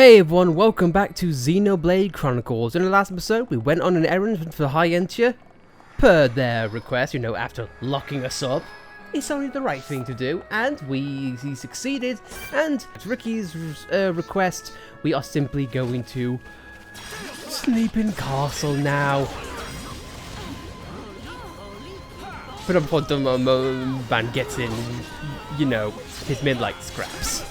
Hey everyone, welcome back to Xenoblade Chronicles. In the last episode, we went on an errand for High Entia. Per their request, after locking us up. It's only the right thing to do, and we succeeded. And at Ricky's request, we are simply going to sleep in castle now. But before the man gets in, his midnight scraps.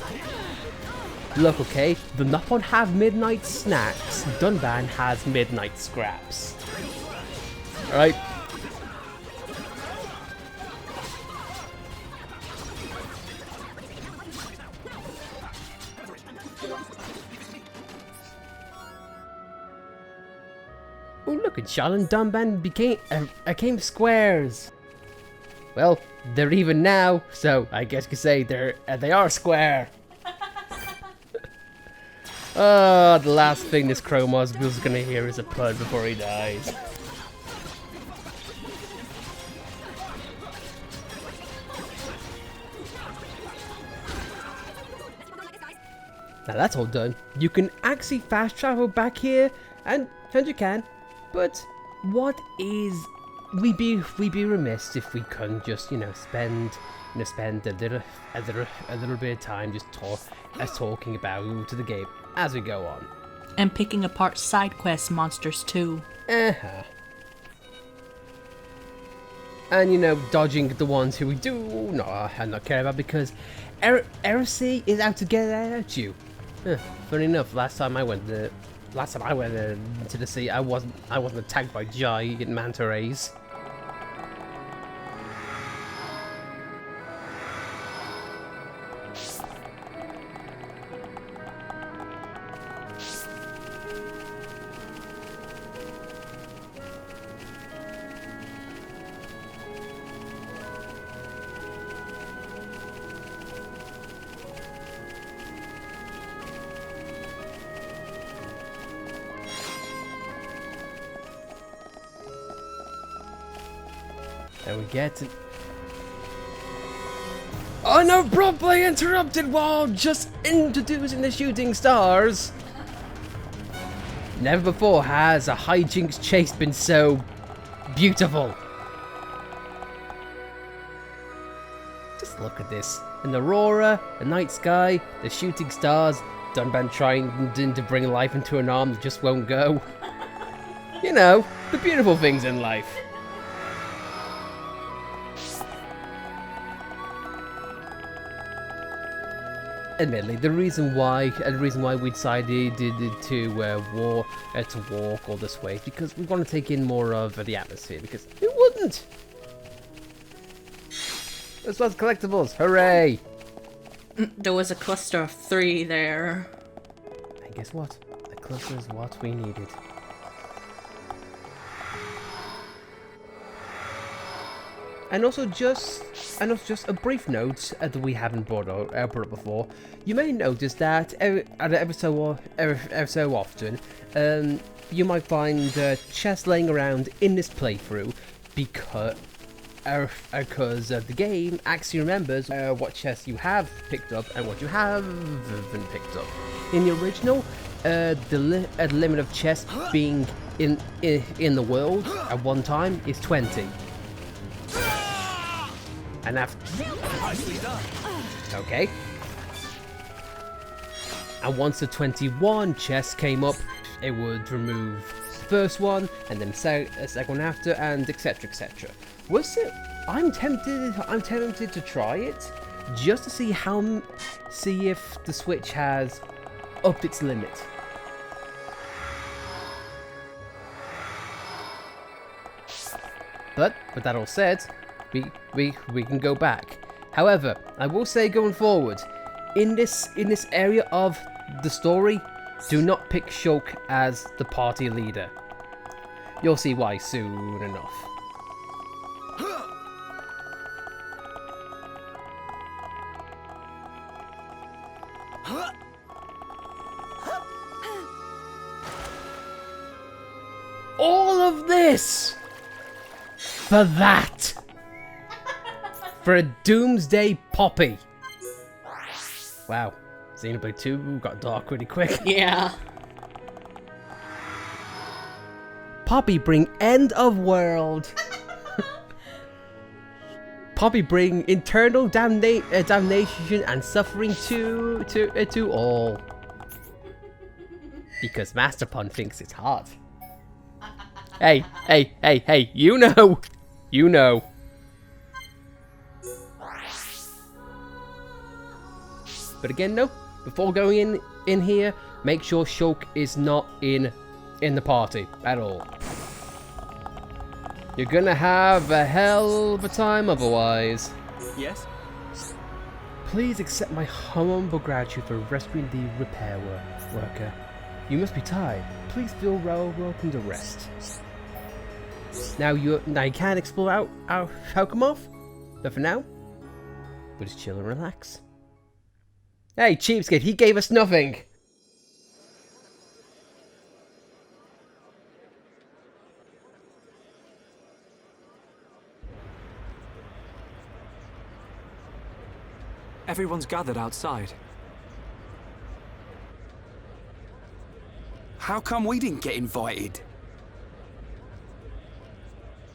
Look, okay, the Nopon have midnight snacks, Dunban has midnight scraps. Alright. Oh look, and Charlotte and Dunban became squares. Well, they're even now, so I guess you could say they are square. Oh, the last thing this Chromos was gonna hear is a pud before he dies. Now that's all done. You can actually fast travel back here, and you can. But what is we'd be remiss if we couldn't just spend a little bit of time just talking about the game as we go on. And picking apart side quest monsters too. And dodging the ones who we do not care about because heresy is out to get at you. Funny enough, last time I went into the sea, I wasn't attacked by giant manta rays. And we get to... Unabruptly interrupted while just introducing the shooting stars. Never before has a hijinks chase been so beautiful. Just look at this. An aurora, a night sky, the shooting stars, Dunban trying to bring life into an arm that just won't go. The beautiful things in life. Admittedly, the reason why we decided to walk all this way because we want to take in more of the atmosphere. Because who wouldn't? This was collectibles! Hooray! There was a cluster of 3 there. And guess what? The cluster is what we needed. And also just a brief note that we haven't brought up before. You may notice that every so often, you might find chests laying around in this playthrough because the game actually remembers what chests you have picked up and what you haven't picked up. In the original, the limit of chests being in the world at one time is 20. And after... Okay. And once the 21 chests came up, it would remove the first one, and then a second one after, and etc, etc. I'm tempted to try it, just to see if the Switch has upped its limit. But with that all said, we can go back. However, I will say going forward, in this area of the story, do not pick Shulk as the party leader. You'll see why soon enough. All of this for that. For a Doomsday Poppy. Wow. Xenoblade 2 got dark really quick. Yeah. Poppy bring end of world. Poppy bring internal damnation and suffering to all. Because Master Pun thinks it's hard. Hey, you know. You know. But again, no. Before going in here, make sure Shulk is not in the party at all. You're gonna have a hell of a time otherwise. Yes? Please accept my humble gratitude for rescuing the repair worker. You must be tired. Please feel welcome to rest. Now you can explore out Alcamoth, but for now, we'll just chill and relax. Hey, cheapskate, he gave us nothing. Everyone's gathered outside. How come we didn't get invited?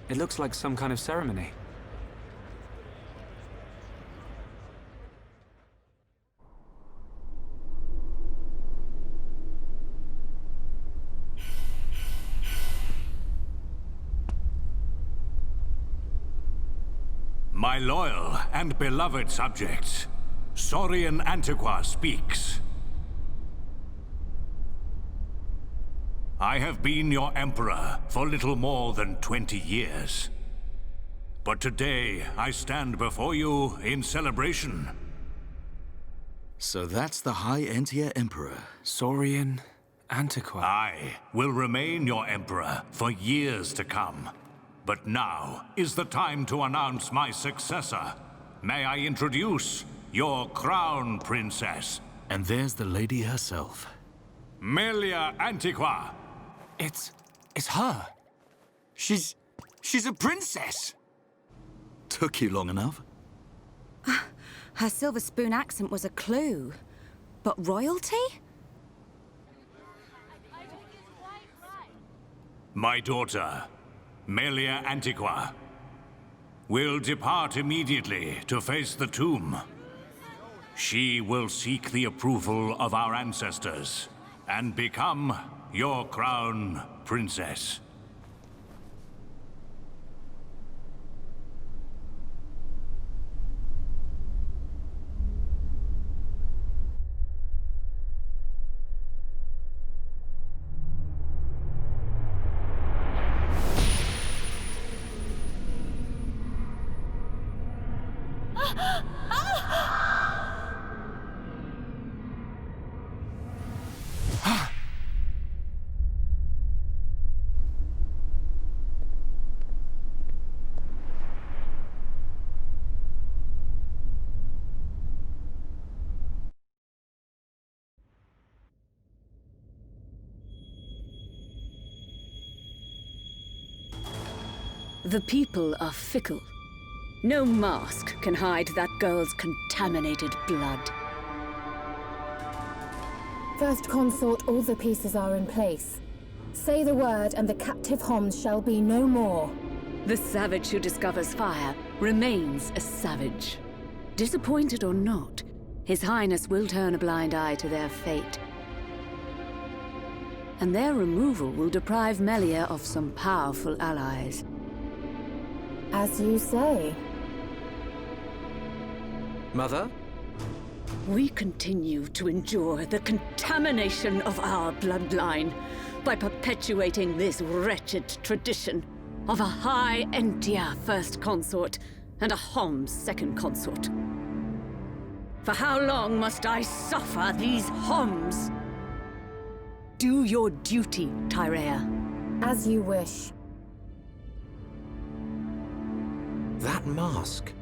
It looks like some kind of ceremony. My loyal and beloved subjects, Saurian Antiqua speaks. I have been your emperor for little more than 20 years. But today I stand before you in celebration. So that's the High Entia Emperor. Saurian Antiqua. I will remain your emperor for years to come. But now is the time to announce my successor. May I introduce your crown princess, And there's the lady herself. Melia Antiqua. It's her. She's a princess. Took you long enough? Her silver spoon accent was a clue. But royalty? My daughter, Melia Antiqua, will depart immediately to face the tomb. She will seek the approval of our ancestors and become your crown princess. The people are fickle. No mask can hide that girl's contaminated blood. First Consort, all the pieces are in place. Say the word and the captive Homs shall be no more. The savage who discovers fire remains a savage. Disappointed or not, His Highness will turn a blind eye to their fate. And their removal will deprive Melia of some powerful allies. As you say. Mother? We continue to endure the contamination of our bloodline by perpetuating this wretched tradition of a High Entia first consort and a Homs second consort. For how long must I suffer these Homs? Do your duty, Tyrea. As you wish. That mask.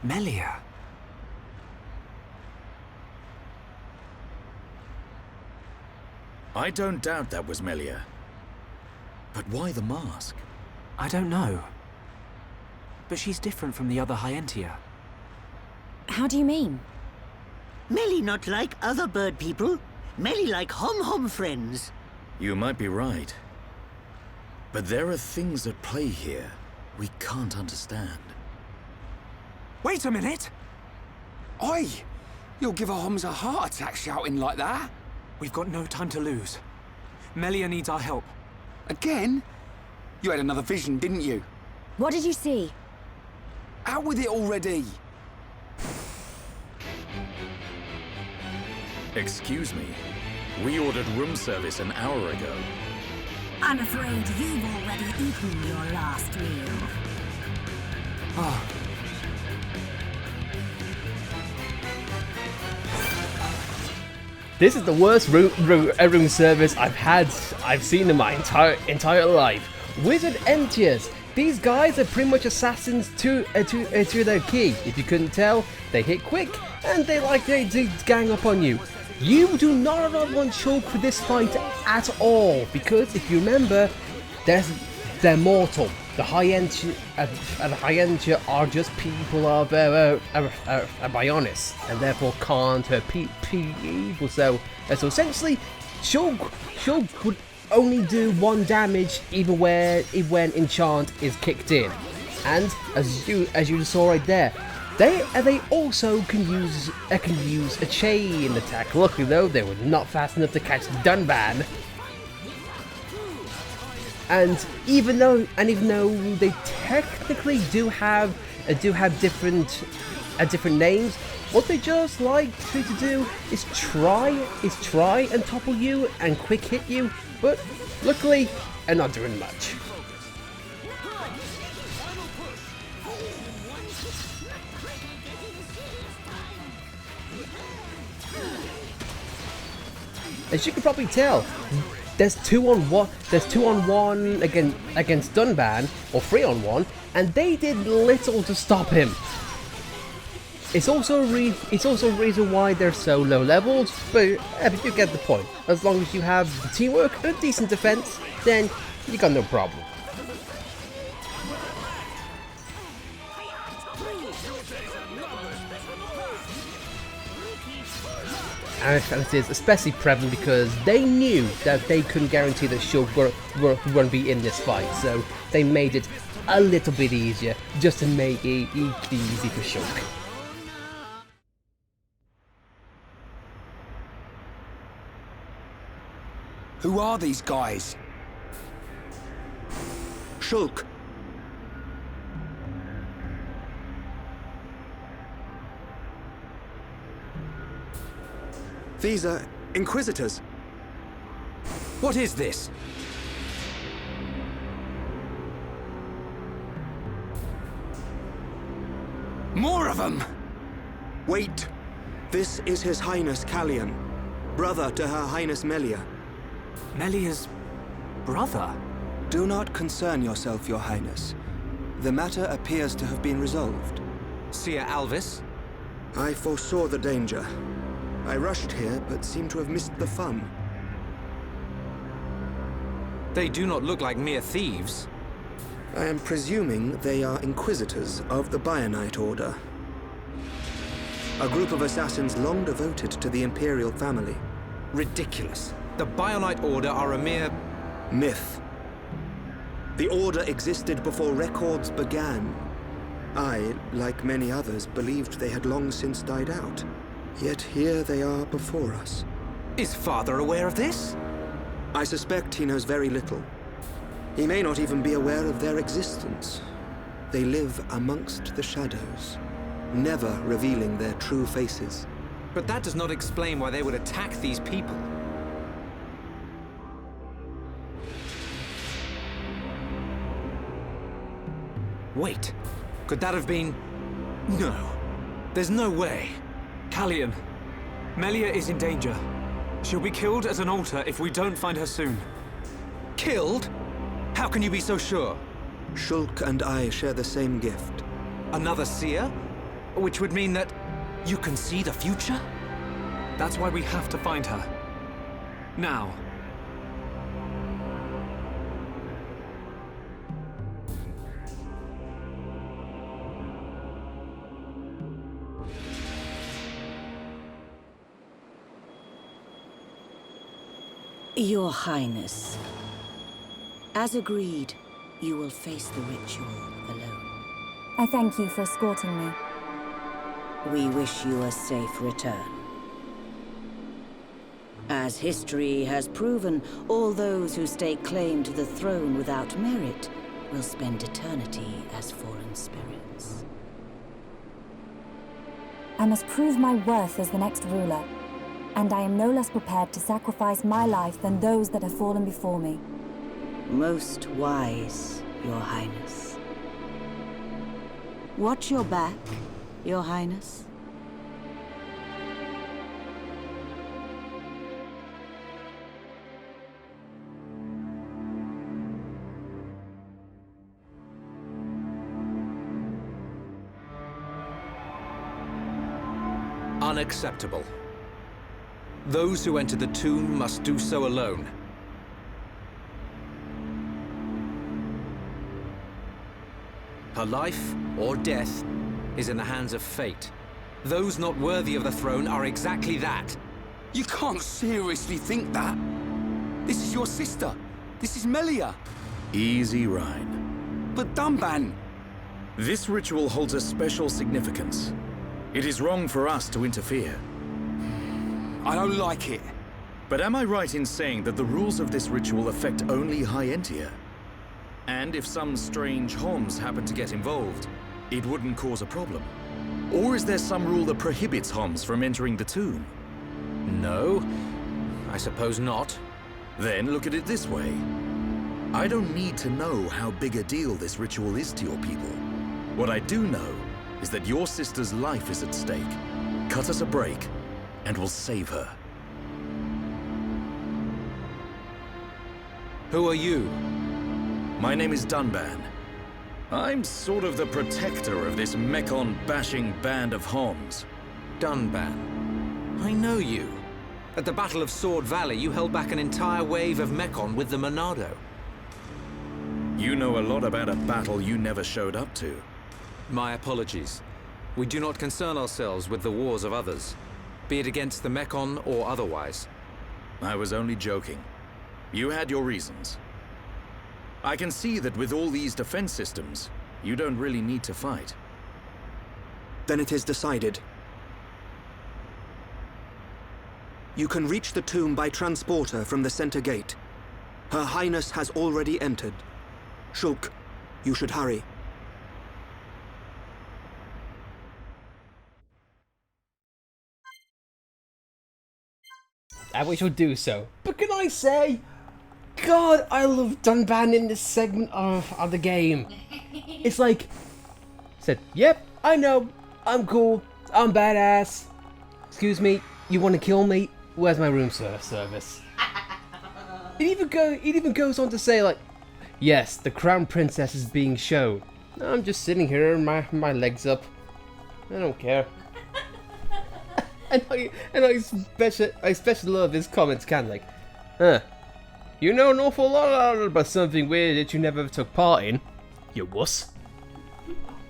Melia. I don't doubt that was Melia. But why the mask? I don't know. But she's different from the other High Entia. How do you mean? Melia not like other bird people. Melia like hom-hom friends. You might be right. But there are things at play here we can't understand. Wait a minute! Oi! You'll give our homs a heart attack shouting like that. We've got no time to lose. Melia needs our help. Again? You had another vision, didn't you? What did you see? Out with it already! Excuse me. We ordered room service an hour ago. I'm afraid you've already eaten your last meal. This is the worst room service I've seen in my entire life. Wizard Entias. These guys are pretty much assassins to their key. If you couldn't tell, they hit quick and they like to gang up on you. You do not want Shulk for this fight at all, because if you remember, they're mortal. The High Entia are just people of Bionis, and therefore can't hurt people. So essentially, Shulk would only do 1 damage even when enchant is kicked in, and as you saw right there, they also can use a chain attack. Luckily though, they were not fast enough to catch Dunban. And even though they technically do have different names, what they just like to do is try and topple you and quick hit you, but luckily they're not doing much. As you can probably tell, there's 2-on-1 against Dunban, or 3-on-1, and they did little to stop him. It's also a reason why they're so low leveled, but you get the point. As long as you have the teamwork and a decent defense, then you got no problem. And it is especially prevalent because they knew that they couldn't guarantee that Shulk wouldn't be in this fight, so they made it a little bit easier, just to make it easy for Shulk. Who are these guys? Shulk! These are Inquisitors. What is this? More of them! Wait! This is His Highness Callian, brother to Her Highness Melia. Melia's brother? Do not concern yourself, Your Highness. The matter appears to have been resolved. Seer Alvis? I foresaw the danger. I rushed here, but seem to have missed the fun. They do not look like mere thieves. I am presuming they are Inquisitors of the Bionite Order. A group of assassins long devoted to the Imperial family. Ridiculous. The Bionite Order are a mere... myth. The Order existed before records began. I, like many others, believed they had long since died out. Yet here they are before us. Is Father aware of this? I suspect he knows very little. He may not even be aware of their existence. They live amongst the shadows, never revealing their true faces. But that does not explain why they would attack these people. Wait, could that have been... No, there's no way. Callian, Melia is in danger. She'll be killed at an altar if we don't find her soon. Killed? How can you be so sure? Shulk and I share the same gift. Another seer? Which would mean that you can see the future? That's why we have to find her. Now. Your Highness, as agreed, you will face the ritual alone. I thank you for escorting me. We wish you a safe return. As history has proven, all those who stake claim to the throne without merit will spend eternity as fallen spirits. I must prove my worth as the next ruler, and I am no less prepared to sacrifice my life than those that have fallen before me. Most wise, Your Highness. Watch your back, Your Highness. Unacceptable. Those who enter the tomb must do so alone. Her life, or death, is in the hands of fate. Those not worthy of the throne are exactly that. You can't seriously think that. This is your sister. This is Melia. Easy, Rhine. But Dunban... This ritual holds a special significance. It is wrong for us to interfere. I don't like it. But am I right in saying that the rules of this ritual affect only High Entia? And if some strange Homs happen to get involved, it wouldn't cause a problem? Or is there some rule that prohibits Homs from entering the tomb? No, I suppose not. Then look at it this way. I don't need to know how big a deal this ritual is to your people. What I do know is that your sister's life is at stake. Cut us a break, and we'll save her. Who are you? My name is Dunban. I'm sort of the protector of this Mekon-bashing band of Homs. Dunban. I know you. At the Battle of Sword Valley, you held back an entire wave of Mekon with the Monado. You know a lot about a battle you never showed up to. My apologies. We do not concern ourselves with the wars of others, be it against the Mekon or otherwise. I was only joking. You had your reasons. I can see that with all these defense systems, you don't really need to fight. Then it is decided. You can reach the tomb by transporter from the center gate. Her Highness has already entered. Shulk, you should hurry. And we shall do so. But can I say, God, I love Dunban in this segment of the game. It's like, said, yep, I know, I'm cool, I'm badass. Excuse me, you want to kill me? Where's my room service? It even goes on to say, like, yes, the Crown Princess is being shown. I'm just sitting here, my legs up. I don't care. and I especially love his comments, kind of like, huh? You know an awful lot about something weird that you never took part in, you wuss.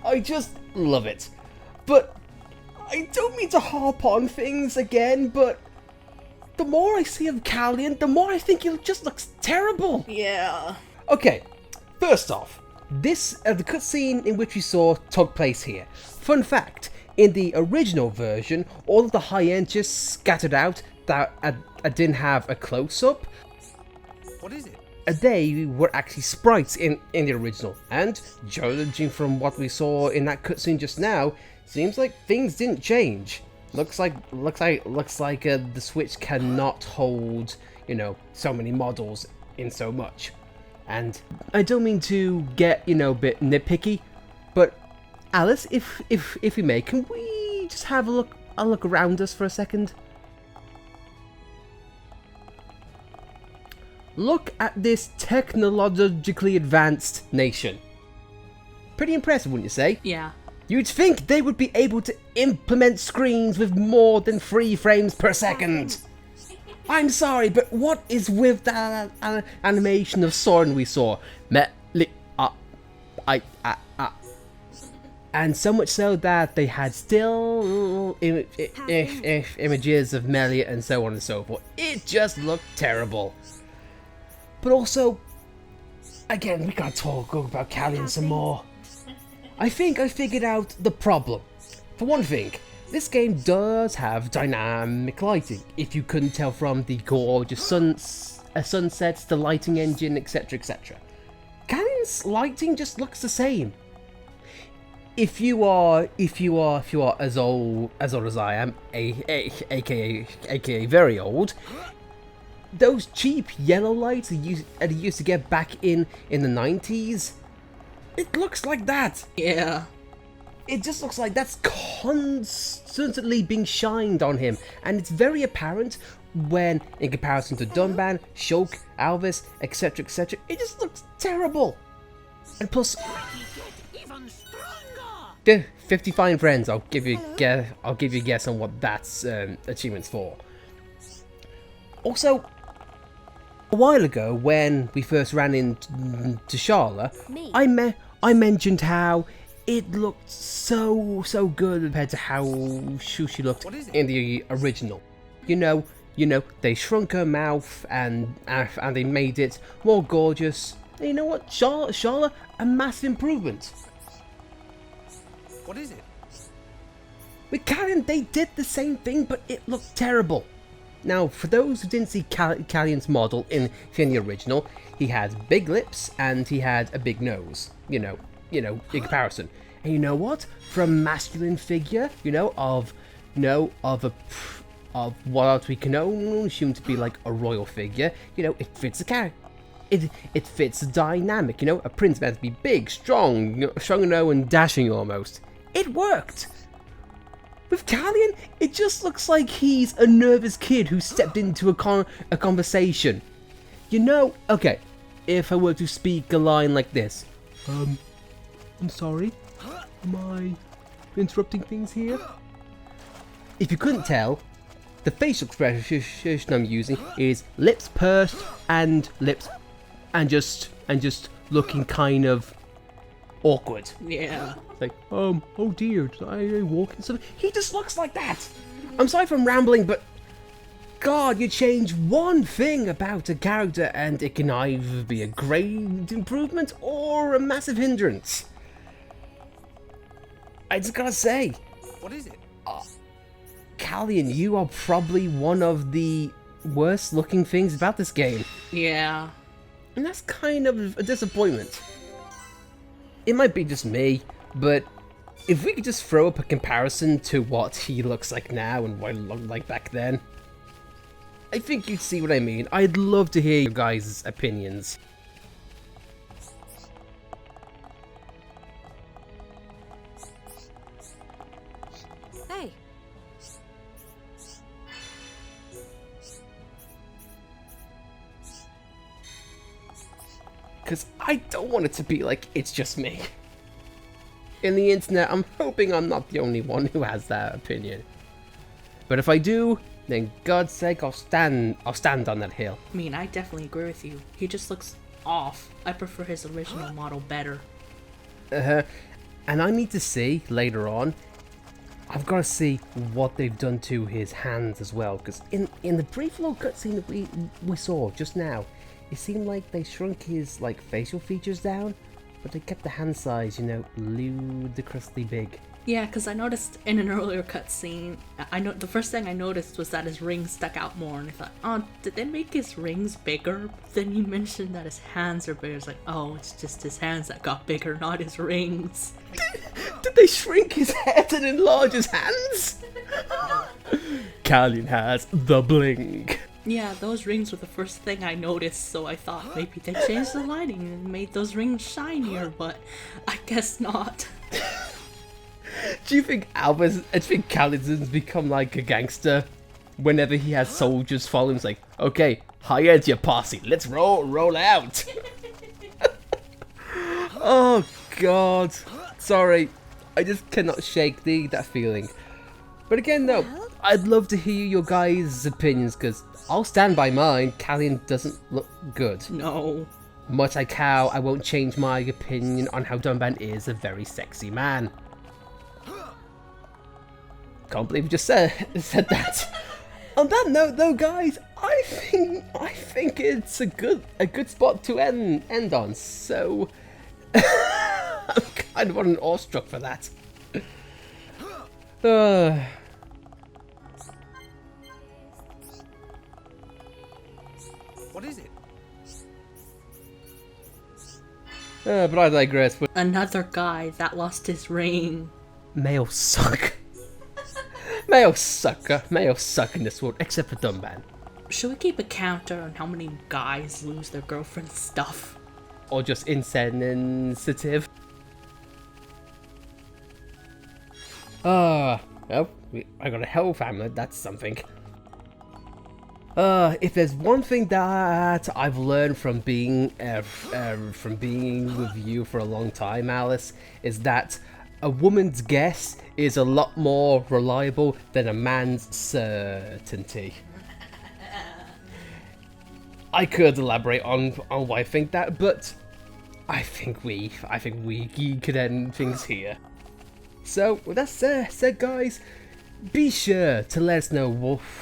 I just love it. But I don't mean to harp on things again, but the more I see of Callian, the more I think he just looks terrible. Yeah. Okay, first off, this the cutscene in which we saw took place here. Fun fact, in the original version, all of the High Entia scattered out that didn't have a close-up. What is it? They were actually sprites in the original, and judging from what we saw in that cutscene just now, seems like things didn't change. Looks like the Switch cannot hold, you know, so many models in so much. And I don't mean to get, you know, a bit nitpicky, but Alice, if we may, can we just have a look around us for a second? Look at this technologically advanced nation. Pretty impressive, wouldn't you say? Yeah. You'd think they would be able to implement screens with more than 3 frames per second. I'm sorry, but what is with that animation of Soren we saw? And so much so that they had still images of Melia and so on and so forth. It just looked terrible. But also, again, we gotta talk about Callian some more. I think I figured out the problem. For one thing, this game does have dynamic lighting, if you couldn't tell from the gorgeous sunsets, the lighting engine, etc, etc. Callian's lighting just looks the same. If you are as old as I am, aka very old, those cheap yellow lights that you used to get back in the 90s, it looks like that. Yeah. It just looks like that's constantly being shined on him, and it's very apparent when, in comparison to Dunban, Shulk, Alvis, etc, etc, it just looks terrible. And plus, the 55 friends, I'll give you a guess on what that's achievement's for. Also, a while ago when we first ran into Charlotte, I mentioned how it looked so good compared to how she looked in the original. You know, they shrunk her mouth and they made it more gorgeous. And you know what, Charlotte, a massive improvement. What is it? With Callian, they did the same thing, but it looked terrible. Now, for those who didn't see Callian's model in the original, he had big lips and he had a big nose. You know, in comparison. And you know what? For a masculine figure, of what we can only assume to be like a royal figure, it fits the character. It fits the dynamic, a prince meant to be big, strong and dashing almost. It worked. With Callian, it just looks like he's a nervous kid who stepped into a conversation. Okay, if I were to speak a line like this, I'm sorry, am I interrupting things here? If you couldn't tell, the facial expression I'm using is lips pursed and just looking kind of awkward. Yeah. Like, oh dear, did I walk in something? He just looks like that. I'm sorry for rambling, but God, you change one thing about a character and it can either be a great improvement or a massive hindrance. I just gotta say, what is it? Callian, you are probably one of the worst looking things about this game. Yeah. And that's kind of a disappointment. It might be just me, but if we could just throw up a comparison to what he looks like now and what he looked like back then, I think you'd see what I mean. I'd love to hear your guys' opinions. Hey. Because I don't want it to be like it's just me. In the internet, I'm hoping I'm not the only one who has that opinion. But if I do, then God's sake, I'll stand on that hill. I mean, I definitely agree with you. He just looks off. I prefer his original model better. And I need to see, later on, I've got to see what they've done to his hands as well. Because in the brief little cutscene that we saw just now, it seemed like they shrunk his facial features down, but they kept the hand size, ludicrously big. Yeah, because I noticed in an earlier cutscene, the first thing I noticed was that his rings stuck out more, and I thought, oh, did they make his rings bigger? Then you mentioned that his hands are bigger. It's like, oh, it's just his hands that got bigger, not his rings. Did they shrink his head and enlarge his hands? Callian has the bling. Yeah, those rings were the first thing I noticed, so I thought maybe they changed the lighting and made those rings shinier, but I guess not. Do you think Callian's become like a gangster whenever he has soldiers follow him? It's like, okay, High Entia posse, let's roll out. Oh God, sorry, I just cannot shake that feeling. But again, though, I'd love to hear your guys' opinions, because I'll stand by mine. Callian doesn't look good. No. Much like how I won't change my opinion on how Dunban is a very sexy man. Can't believe I just said that. On that note, though, guys, I think it's a good spot to end on. So I'm kind of awestruck for that. What is it? But I digress. But Another guy that lost his ring. males suck. Males suck in this world, except for Dumban. Should we keep a counter on how many guys lose their girlfriend's stuff? Or just insensitive? Oh, I got a hell family, that's something. If there's one thing that I've learned from being with you for a long time, Alice, is that a woman's guess is a lot more reliable than a man's certainty. I could elaborate on why I think that, but I think we could end things here. So with that said, guys, be sure to let us know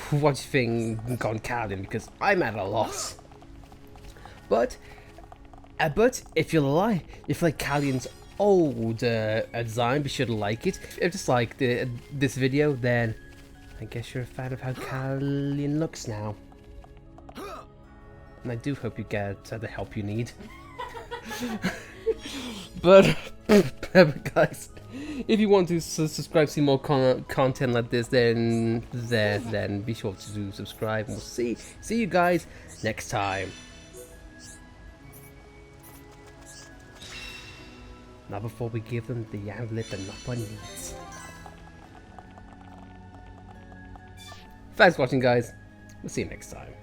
what you think on Callion, because I'm at a loss. But if you like Callion's old design, be sure to like it. If you just like this video, then I guess you're a fan of how Callion looks now. And I do hope you get the help you need. But guys, if you want to subscribe to see more content like this, then be sure to subscribe. And we'll see you guys next time. Not before we give them the amulet that Noppa needs. Thanks for watching, guys. We'll see you next time.